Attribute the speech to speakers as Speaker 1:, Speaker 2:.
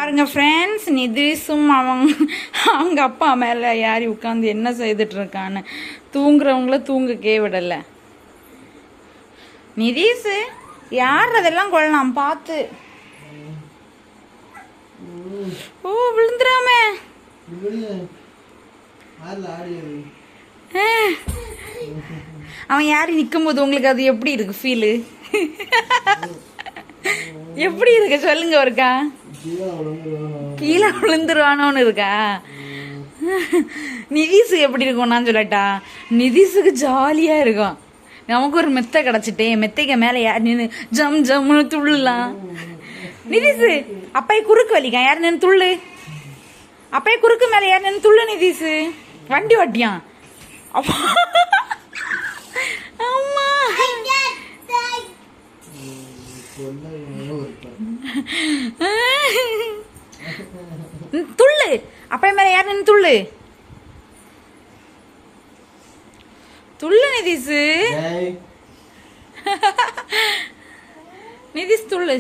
Speaker 1: பாருங்க ஃப்ரெண்ட்ஸ், நிதிஷும் அவங்க அப்பா மேலே யாரி உட்காந்து என்ன செய்துட்டு இருக்கான்னு. தூங்குறவங்கள தூங்கக்கே விடல. நிதிஷ் யார் அதெல்லாம் கொள்ளலாம் பார்த்து. ஓ விழுந்துடாம. அவன் யாரி நிற்கும் போது உங்களுக்கு அது எப்படி இருக்கு ஃபீலு? எப்படி இருக்கு சொல்லுங்க ஒருக்கா. கீழே விழுந்துருவானோன்னு இருக்கா? நிதிஷ் எப்படி இருக்கும் நான் சொல்லட்டா? நிதிஷுக்கு ஜாலியா இருக்கும். நமக்கு ஒரு மெத்தை கிடைச்சிட்டே, மெத்தைக்கு மேல யார் நின்று ஜம் ஜம்னு துள்ளலாம். நிதிஷ் அப்பைய குறுக்கு வலிக்கா, யார் நின்று துள்ளு. அப்பைய குறுக்கு மேல யார் நின்று துள்ளு. நிதிஷ் வண்டி வட்டியான். அம்மா துள்ளு. அப்ப மேல யார் நின்று துள்ளு. துள்ளு நிதிஷ். நிதிஷ் துள்ளு.